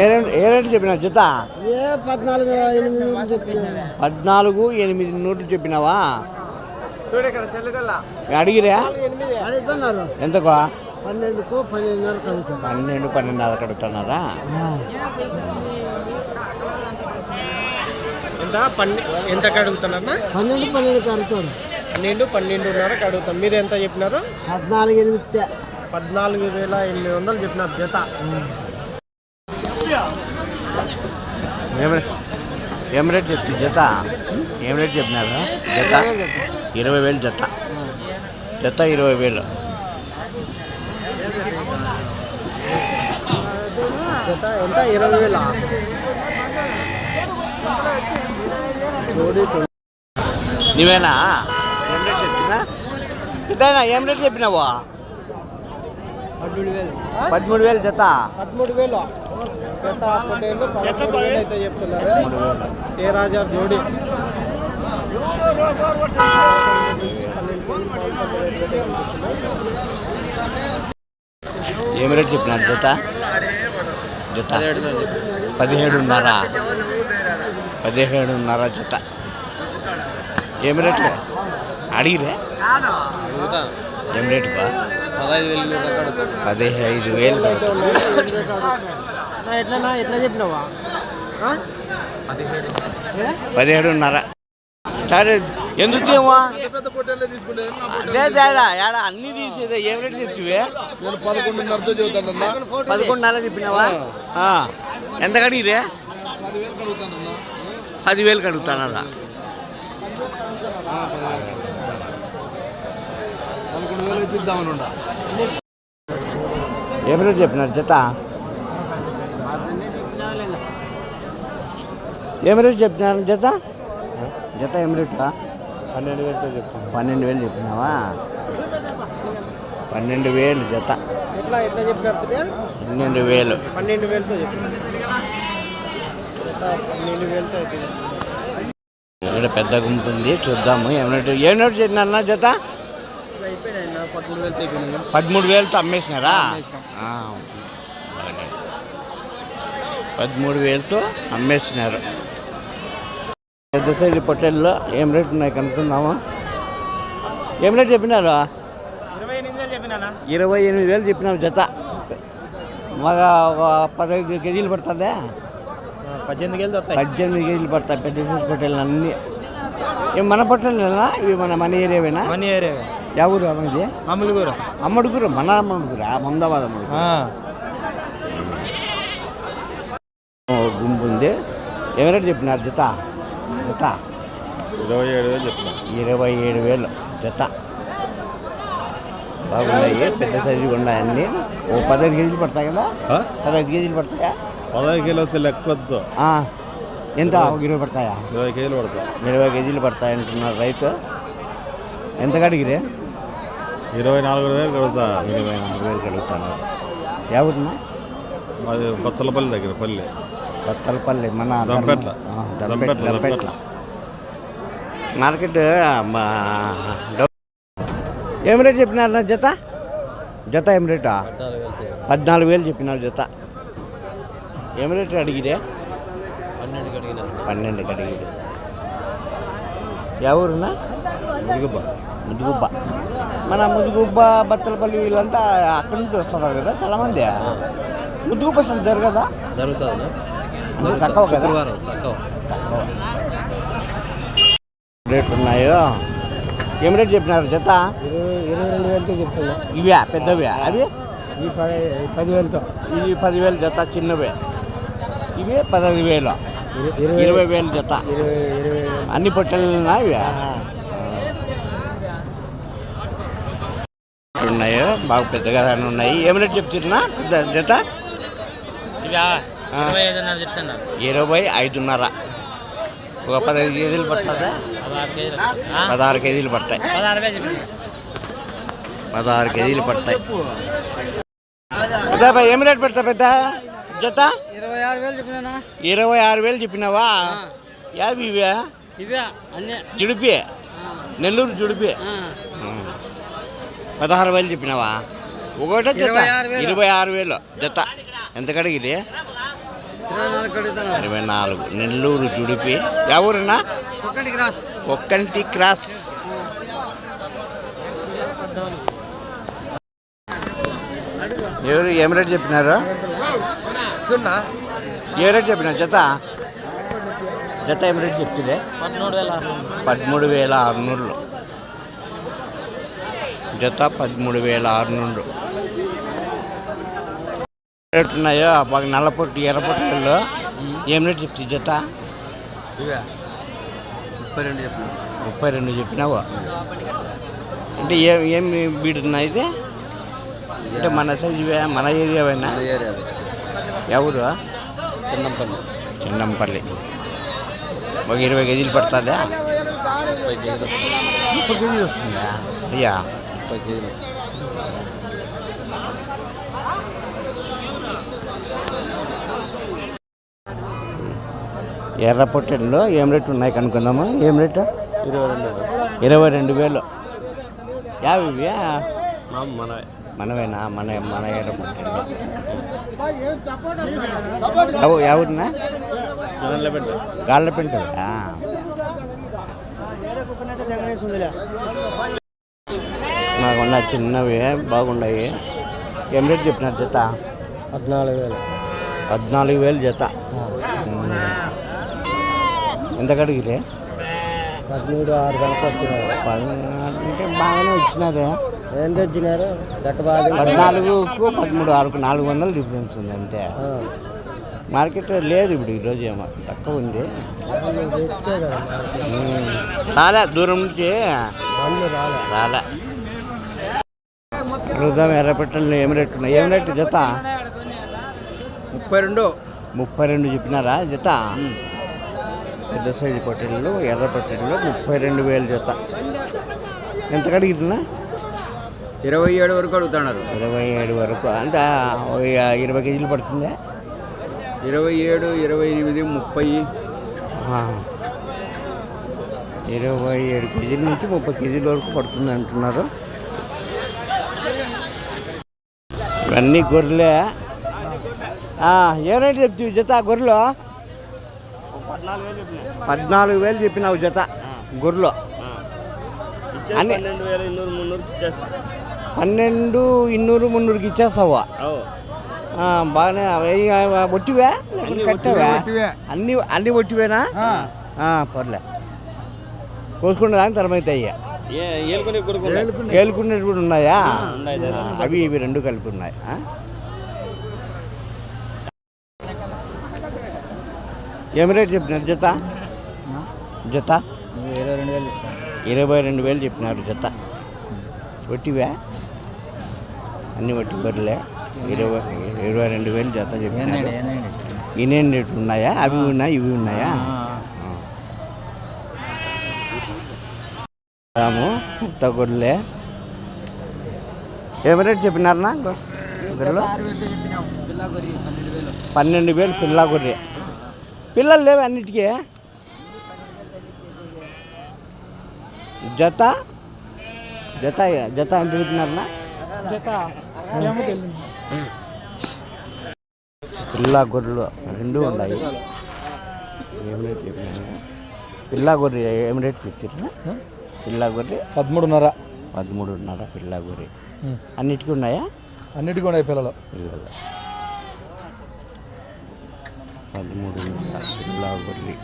ఏ rate చెప్పినావు జత? 14,800 చెప్పినావా? అడిగిరా ఎంతకు? 12,500 కడుగుతున్నారా? ఎంత కడుగుతున్నా? 12,500 కడుగుతాడు. 12,500 కడుగుతాం. మీరు ఎంత చెప్పినారు? 14,800. 14,800 చెప్పినారు జత. ఏం రేట్ చెప్తుంది జత? ఏం రేట్ చెప్పినారు జత? 20,000 జత. జత 20,000. జత ఎంత? 20,000. నీవేనా? ఏం రేట్ చెప్తున్నా? ఇదేనా ఏం రేట్ చెప్పినావా? 13,000 జత. 13,000 జత. పొట్టేళ్ళు 13,000 అయితే చెప్తున్నారు. 13,000 జోడి. ఏం రేట్ చెప్పినారు జత? జత 17,500. 17,500 జత. ఏం రేట్లు అడిగిరే? ఏం రేటు? 15,000. ఎట్లా చెప్పినావా? 17,500. సరే ఎందుకు ఏమో ఏడా అన్ని తీసేదే. ఏం రేటు చెప్తివే? 11,500 చెప్పినావా? ఎంత కడిగిరే? 10,000 కడుగుతానరా? 11,000 ఇద్దామని. ఏం రేటు చెప్పినారు జత? ఏం రేటు చెప్పినారు జత? జత ఏం రేటు? 12,000 చెప్తాను. 12,000 చెప్పినావా? 12,000 జత. ఎట్లా చెప్పినారు? 12,000. 12,000తో చెప్పినారు జత. 12,000తో అయితే ఇక్కడ పెద్ద గుంపు ఉంది, చూద్దాము. ఏం రేటు చెప్పినారన్నా జత? 13,000తో అమ్మేసినారా? 13,000తో అమ్మేసినారు. పెద్ద సైజు పొట్టేళ్ళు ఏం రేటు ఉన్నాయి కనుక్కుందాము. ఏం రేటు చెప్పినారు? 28,000 చెప్పినారు జత. మాకు ఒక 15 కేజీలు పడుతుందా? 18 కేజీలు వస్తాయి. 18 కేజీలు పడతాయి పెద్ద సైజు పొట్టేళ్ళు అన్నీ. ఏం మన పొట్టేళ్ళేనా ఇవి? మన ఏరియావేనా? మన ఏరియా. ఎవరు అమ్మది? అమ్ముడుగురు. అమ్మడుగురు మన అమ్మడుగురా? మందాబాద్ అమ్మడుగురు. గుంపు ఉంది. ఏం రేటు చెప్పినారు జత? జత 27,000 చెప్పినారు. 27,000 జత. బాగున్నాయి, పెద్ద సైజు ఉన్నాయి అన్నీ. ఓ 15 కేజీలు పడతాయి కదా? 15 కేజీలు పడతాయా? 15 కేజీలు వస్తే లెక్కొద్దు. ఎంత? 20 పడతాయా? 20 కేజీలు పడతాయి. 20 కేజీలు పడతాయి అంటున్నారు రైతు. ఎంత కడిగిరే? 24,000 కడుగుతా. 24,000 కడుగుతున్నారు. ఎవరున్నా? మాది బత్తలపల్లి దగ్గర పల్లె. బత్తలపల్లి మన దంపెట్ల. మార్కెట్. ఏం రేటు చెప్పినారు నా జత? జత ఏం రేటా? 14,000 చెప్పినారు జత. ఏం రేటు అడిగిరే? 12 అడిగిరే. ఎవరున్నా? ముదుగుబ్బ. మన ముదుగుబ్బ బత్తలపల్లి వీళ్ళంతా అక్కడి నుంచి వస్తున్నారు కదా చాలామంది. ముదుగుబ్బ జరగదా? జరుగుతుంది. తక్కువ కదా? తక్కువ రేట్ ఉన్నాయో. ఏం రేటు చెప్పినారు జత? 22,000 చెప్తున్నా. ఇవే పెద్దవే? అవి 10,000తో. ఇది 10,000 జత. చిన్నవే ఇవి 15,000. 20,000 జత. అన్ని పొట్టెలు ఇవి ఉన్నాయో బాగా పెద్దగా ఉన్నాయి. ఏం రేటు చెప్తున్నా పెద్ద జత? 25,500. ఒక 15 కేజీలు పడుతుందా? 16 కేజీలు పడతాయి. 16 కేజీలు పడతాయి. పెద్ద ఏం రేటు పెడతా పెద్ద జత? 26,000 చెప్పినావా? యాభై ఇవే జుడిపి, నెల్లూరు జుడిపి. 16,000 చెప్పినావా? ఒకటే జత 26,000 జత. ఎంత కడిగిరి 24. నెల్లూరు జుడిపి. ఎవరున్నా ఒక్కంటి క్రాస్. ఎవరు ఏం రేట్ చెప్పినారు? ఏ రేట్ చెప్పినారు జత? జత ఏం రేట్ చెప్తుంది? 13,600. జత 13,600 రేట్ ఉన్నాయో. బాగా నల్లపొట్టు ఎర్రపొట్టుల్లో ఏం రేట్ చెప్తుంది జత? 32 చెప్పినావు. అంటే ఏం బీడ్ ఉన్నాయి ఇది? అంటే మన సైజువే, మన ఏరియావేనా? ఎవరు? చిన్నంపల్లి. ఒక 20 కేజీలు పడుతుందా? 30 కేజీలు వస్తుందా? అయ్యా 30 కేజీలు. ఎర్ర పొట్టెల్లో ఏం రేటు ఉన్నాయి కనుక్కుందాము. ఏం రేటు? 22,000. యాభై మనవేనా? మన ఎర్ర పొట్టెల్లో ఎవరినా? గాళ్ళపెంట. మాకున్న చిన్నవి బాగున్నాయి. ఏం రేటు చెప్పినారు జత? 14,000 జత. ఎంత కడిగిరే? 13,600 వచ్చినారు. అంటే బాగానే వచ్చినారే. ఎంత వచ్చినారు? 14కు 13,600 400 డిఫరెన్స్ ఉంది అంతే. మార్కెట్ లేదు ఇప్పుడు ఈరోజు, ఏమో తక్కువ ఉంది. రాలే దూరం నుంచి రాలే. హృదయం ఎర్రపెట్టెలు ఏం రేటు ఉన్నాయి? ఏం రేటు జత? 32 చెప్పినారా జత? పెద్ద సైజు పొట్టెళ్ళు ఎర్ర పొట్టెళ్ళు 32,000 జత. ఎంత కడిగినా? 27 వరకు అడుగుతున్నారు. 27 వరకు అంటే 20 కేజీలు పడుతుందా? 27, 28, 30. 27 కేజీల నుంచి 30 కేజీల వరకు పడుతుంది అంటున్నారు. ఇవన్నీ గొర్రెలే. ఏ రేటు చెప్తావు జత గొర్రెలు? 14,000 చెప్పినావు జత గొర్రెలు. 12,200-300కి ఇచ్చేస్తావా? బాగానే. ఒట్టివే కట్టవా? అన్నీ ఒట్టివేనా? పర్లే. కోసుకునే దానికి తరమవుతాయి. ఏలుకునేవి కూడా ఉన్నాయా? అవి ఇవి రెండు కలిపి ఉన్నాయి. ఏం రేట్ చెప్పినారు జత? 22,000 చెప్పినారు జత. ఒట్టివే అన్నీ ఒట్టి బర్రెలే. 22,000 జత చెప్పినారు. ఇనేం రేట్లు ఉన్నాయా? అవి ఉన్నాయి ఇవి ఉన్నాయా? కొత్త గొర్రెలే. ఏం రేట్ చెప్పినారన్నా గొర్రెలు? 12,000 పిల్ల గొర్రె. పిల్లలు లేవు అన్నిటికీ. జత జత జత ఎంత చెప్పినారన్నా? పిల్ల గొర్రెలు రెండు ఉన్నాయి. ఏం రేట్ చెప్పినా? పిల్ల గొర్రె ఏం రేట్ చెప్తారా? పిల్ల గొర్రె 13,500 పిల్ల గొర్రె. అన్నిటికీ ఉన్నాయా? అన్నిటికీ ఉన్నాయి పిల్లలు. 13,500 పిల్ల గొర్రె.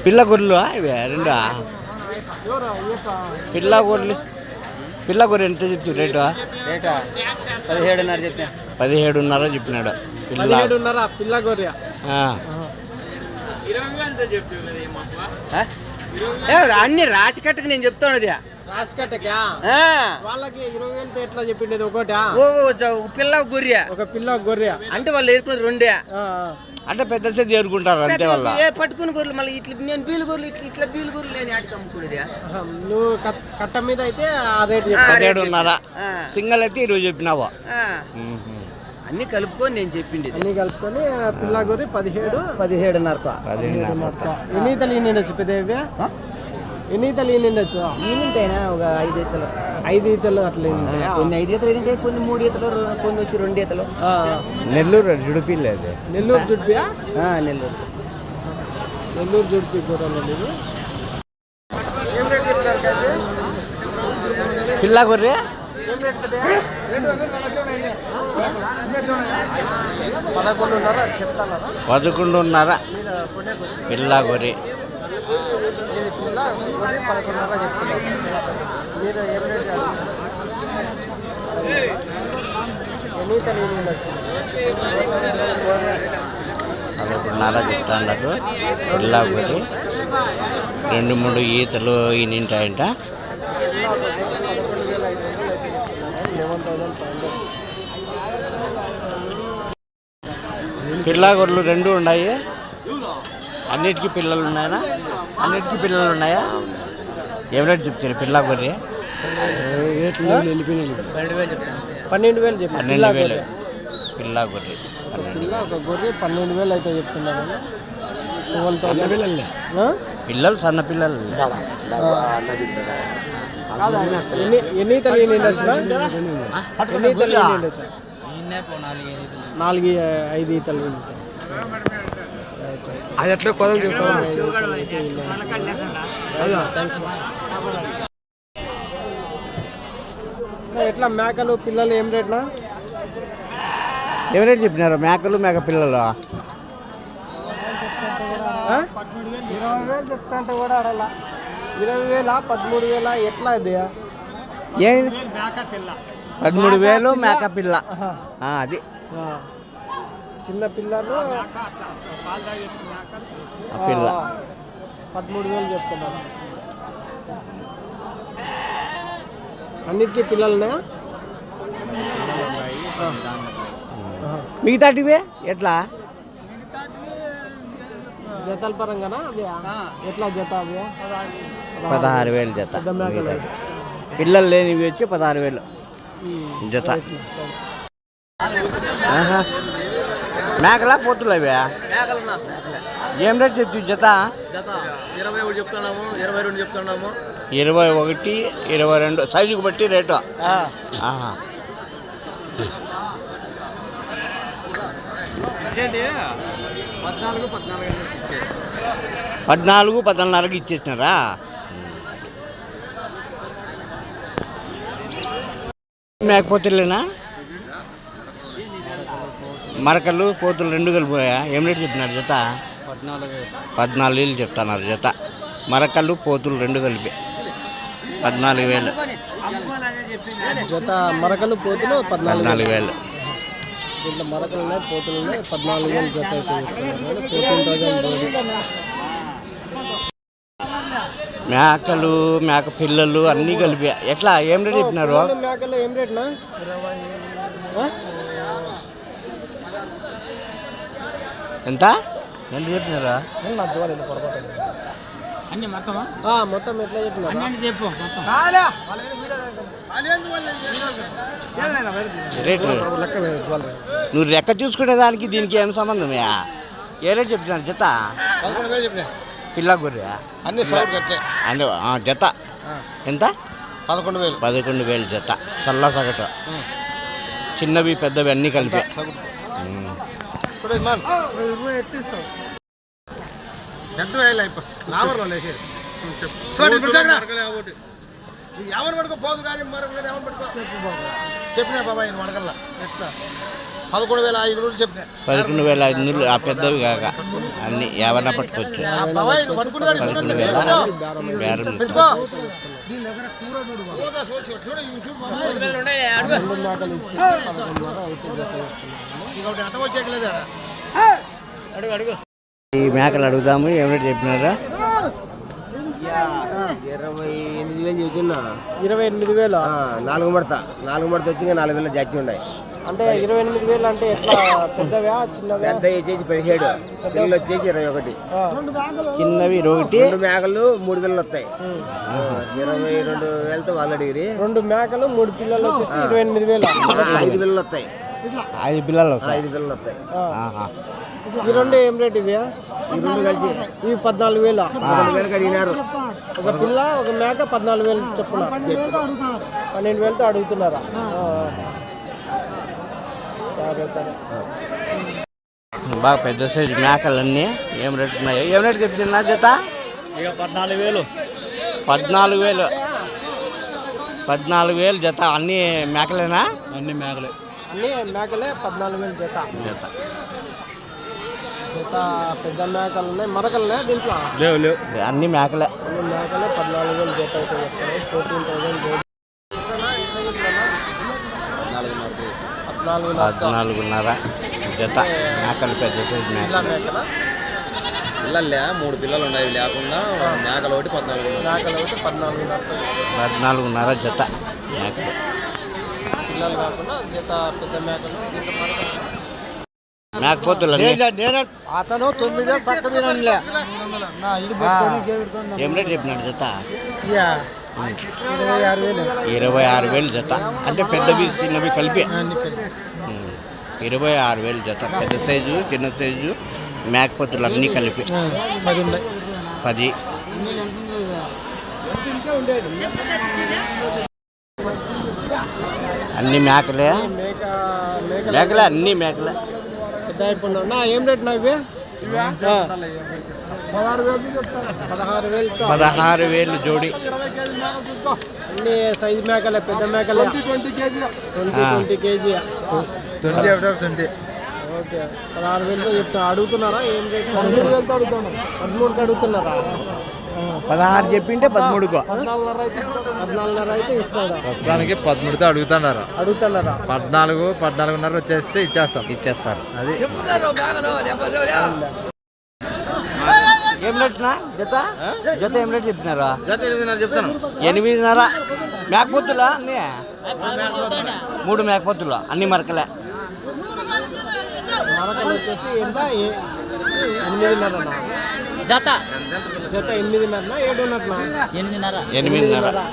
పిల్ల గొర్రెలు ఇవే రెండా? పిల్ల గొర్రె ఎంత చెప్తావు రేటు? 17,500 చెప్పా. 17,500 చెప్పినాడు. 17,500 పిల్ల గొర్రె. అన్ని రాసి కట్టకు నేను చెప్తాను. రాసి కట్టకా వాళ్ళకి 20,000 ఎట్లా చెప్పిండేది? ఒకటి పిల్ల గొర్రె, ఒక పిల్ల గొర్రె అంటే వాళ్ళు వేసుకున్నది రెండే. అంటే పెద్ద సేపు ఏరుకుంటారు అంతే. వాళ్ళ పట్టుకుని గొర్రెలు మళ్ళీ ఇట్లా నేను బీలు గొర్రెలు ఇట్లా బీలు గొర్రెలు నేను ఆడికి అమ్ముకునేది. నువ్వు కట్ట మీద అయితే ఆ రేట్ 17,500. సింగల్ అయితే 20 చెప్పినావా? అన్ని కలుపుకొని నేను చెప్పింది అన్ని కలుపుకొని పిల్ల గొర్రె 17 17.5 ఎన్ని ఈతలు ఈనిండొచ్చు పెద్దవి ఎన్ని ఈతలు ఈనిండొచ్చు ఈనింటైనా ఒక 5 ఈతలు 5 ఈతలు అట్లా ఈనింటాయా? కొన్ని 5 ఈతలు ఈనింటాయి, కొన్ని 3 ఈతలు, కొన్ని వచ్చి 2 ఈతలు. నెల్లూరు జుడిపి లేదు. నెల్లూరు జుడిపియా? నెల్లూరు జుడిపి గొర్రెలు ఇది. ఏం రేట్ చెప్తారు కాదు? పిల్ల గొర్రె ఏం రేట్ పెద్దయా? 11.5 చెప్తారా? 11.5 మీరు కొనేకొచ్చు. పిల్ల గొర్రె. ఇది పిల్ల గొర్రె 11.5 చెప్తున్నారు. మీరు ఏం రేట్ కాదు? ఎన్ని ఈతలు ఈనిండొచ్చు? 11.5 చెప్తాండారు. పిల్ల గొర్రె 2-3 ఈతలు ఈనింటాయంట. 11,500. పిల్ల గొర్రెలు 2 ఉన్నాయి. అన్నిటికీ పిల్లలు ఉన్నాయా? అన్నిటికీ పిల్లలు ఉన్నాయా? ఏం రేటు చెప్తారు పిల్ల గొర్రె? 12,000 చెప్పి 12,000 పిల్ల గొర్రె. పిల్ల ఒక గొర్రె 12,000 అయితే చెప్తున్నారు. 12,000 పిల్లలు సన్న పిల్లలు. ఎన్ని ఈతలు ఈనిండొచ్చు? ఎన్ని ఈతలు ఈనిండొచ్చు? 4-5 ఈతలు ఈనింటాయి. అది ఎట్లా కొలం చెప్తావా? ఎట్లా మేకలు పిల్లలు ఏం రేట్నా? ఏం రేటు చెప్పినారు మేకలు మేక పిల్లలు? 20,000 చెప్తా అంటే కూడా అడలా. 20,000 13,000 ఎట్లా అది? ఏమి 13,000 మేక పిల్ల. అది చిన్న పిల్లలు పిల్ల 13,000 చెప్తున్నారు. అన్నిటికీ పిల్లలున్నా? మిగతాటివే ఎట్లా? జతల పరంగానా అవి? ఎట్లా జత అవి? 16,000 జత. పెద్ద మేకలు అయితే. పిల్లలు లేనివి వచ్చి 16,000 జత. మేకలా పోతులు అవి ఏం రేట్ చెప్తావు జత? 21 చెప్తున్నాము, 22 చెప్తున్నాము. 21, 22 సైజుకు బట్టి రేటు. 14-14 ఇచ్చేసినారా? మేకపోతులేనా? మరకలు పోతులు 2 కలిపోయా? ఏం రేటు చెప్పినారు జత? 14,000 చెప్తున్నారు జత. మరకలు పోతులు 2 కలిపి 14,000 జత. మరకలు పోతులు 14,000. దీంట్లో మరకలు ఉన్నాయి, పోతులు ఉన్నాయి. 14,000 జత అయితే చెప్తున్నారు. 14,000 మేకలు మేక పిల్లలు అన్నీ కలిపి ఎట్లా ఏం రేటు చెప్పినారు? మేకలు ఏం రేట్నా? ఎంత ఎంత చెప్పినారా? అన్ని మొత్తమా? మొత్తం ఎట్లా చెప్పినారు? చెప్పు రేటు నువ్వు లెక్క చూసుకునే దానికి దీనికి ఏం సంబంధమే? ఏ రేటు చెప్తున్నారు జత? 11,000 చెప్పినా. పిల్ల గొర్రె అన్ని సౌకర్యం అట్లే. అంటే జత ఎంత? 11,000. 11,000 జత. సల్ల సగటు చిన్నవి పెద్దవి అన్నీ కలిపి. ఎత్తిస్తాం. చెప్పినా బాబాయ్ వడకల్లా ఎట్లా? 11,500 చెప్పినా. 11,500 ఆ పెద్దవి కాక అన్ని ఏమన్నా పట్టుకోవచ్చు. 11,000 బేరం ఈ మేకలు అడుగుదాము. ఏమిటి చెప్పినారా? 28,000 చెప్తున్నా. 28,000. 4 మడత వచ్చి 4,000 జాచి ఉన్నాయి. అంటే 28,000 అంటే ఎట్లా? పెద్దవా చిన్నవా? పెద్ద వచ్చేసి 17, పిల్లలు వచ్చేసి 21. చిన్నవి 21. 2 మేకలు 3 పిల్లలు వస్తాయి. 22,000తో వాళ్ళు అడిగిరి. 2 మేకలు 3 పిల్లలు వచ్చేసి 28,000. 5 పిల్లలు వస్తాయి. 5 పిల్లలు వస్తాయి. 5 పిల్లలు వస్తాయి. ఆహా. ఈ రెండు ఏం రేట్ ఇవి? ఈ రెండు కలిపి ఇవి 14,000. 14,000 అడిగినారు. ఒక పిల్ల ఒక మేక 14,000 చొప్పున 12,000తో అడుగుతున్నారా? సరే సరే. బాగా పెద్ద సైజు మేకలన్నీ ఏం రేట్ ఉన్నాయి? ఏం రేట్ చెప్తున్నా జత? ఇక 14,000. 14,000 జత. అన్ని మేకలేనా? అన్ని మేకలే. 14,000 జత. జత పెద్ద మేకలు ఉన్నాయి. మరకలు ఉన్నాయి దీంట్లో? లేవు. అన్ని మేకలే. అన్ని మేకలే. 14,000 జత అయితే చెప్తారు. 14,000 14,500 జత మేకలు. పెద్ద సైజు మేకలు. పిల్లలే 3 పిల్లలు ఉన్నాయి. లేకుండా మేకలు ఒకటి 14,500 జత మేకలు. పిల్లలు కాకుండా జత పెద్ద మేకలు. మేకపోతులు అతను 9 తక్కువ. ఏం రేట్ చెప్పినాడు జత? 26,000 జత. అంటే పెద్దవి చిన్నవి కలిపి 26,000 జత. పెద్ద సైజు చిన్న సైజు మేకపోతులు అన్నీ కలిపి 10. అన్ని మేకలే. అన్ని మేకలే. పెద్ద అయిపోయినా ఏం రేట్ నా ఇవి? 16,000 జోడి. అన్ని సైజు మేకలే. పెద్ద మేకలే. 20 కేజీ. 20. ఓకే. 16,000తో చెప్తా. అడుగుతున్నారా ఏం రేట్? 13కి అడుగుతున్నారా? 16 చెప్పింటే 13కు. 14,500 అయితే ఇస్తాడా? ప్రస్తుతానికి 13తో అడుగుతున్నారా? 14:30 వచ్చేస్తే ఇచ్చేస్తారు. అది ఏం రేట్నా జత? జత ఏం రేట్ చెప్తున్నారా? జత 8:30 చెప్తాను. 8:30. మేకపోతులా అన్నీ? 3 మేకపోతులు అన్ని మరకలే. మరకలు వచ్చేసి ఎంత? 8:30 జత. 8:30 7:30.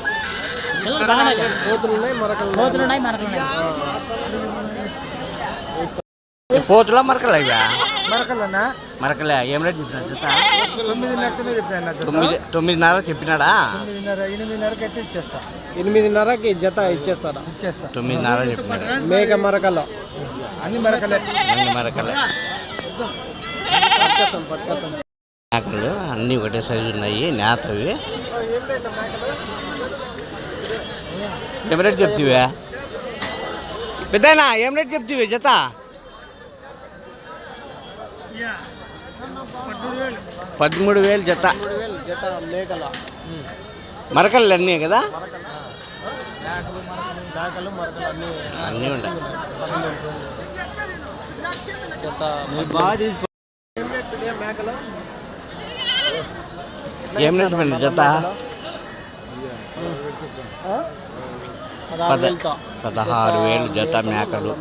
పోతులు ఉన్నాయి మరకలు. పోతులా మరకలే? ఇవా మరకలన్నా? మరకలే. ఏం రేట్ చెప్పినాడు జత? 9:30 చెప్పినా. 9:30 చెప్పినాడా? 8:30కి అయితే ఇచ్చేస్తా. 8:30కి జత ఇచ్చేస్తా. 9:30 చెప్పినాడు. మేక మరకలు అన్ని మరకలే. పట్టుకోసం మేకలు అన్నీ ఒకటే సైజు ఉన్నాయి. నేతవి. ఏం రేట్ చెప్తివే పెద్దనా? ఏం రేట్ చెప్తివి జత? 13,000 జత. మేకల మరకలు అన్నీ కదా? అన్నీ ఉన్నాయి. ఏం రేట్ పడింది జత? 16,000 జత మేకలు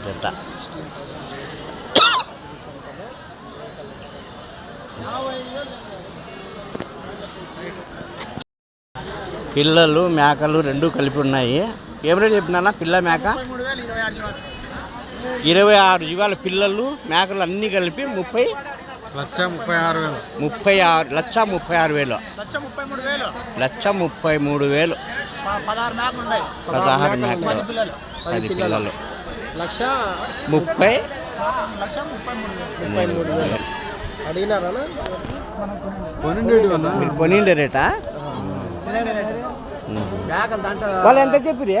జత. పిల్లలు మేకలు రెండు కలిపి ఉన్నాయి. ఏం రేట్ చెప్పినా? పిల్ల మేక 26 జీవాల పిల్లలు మేకలు అన్నీ కలిపి 1,36,000. 1,36,000. 1,33,000. 16 మేకలు 10 పిల్లలు 1,33,000 అడిగినారా? మీరు కొనిండే రేటా? వాళ్ళు ఎంత చెప్పిరి?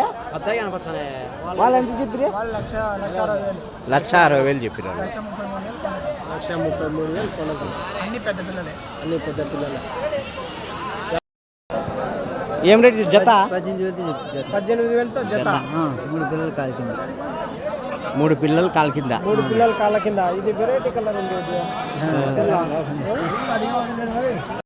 వాళ్ళు ఎంత చెప్పిరి? 1,60,000 చెప్పిరు. 1,33,000 కొనకు. అన్ని పెద్ద పిల్లలే. ఏం రేట్ జత? 18,000తో జత. 3 పిల్లలు కాలు కింద. 3 పిల్లలు కాలు కింద. 3 పిల్లలు కాళ్ళ కింద. ఇది వెరైటీ కలర్ ఉంది.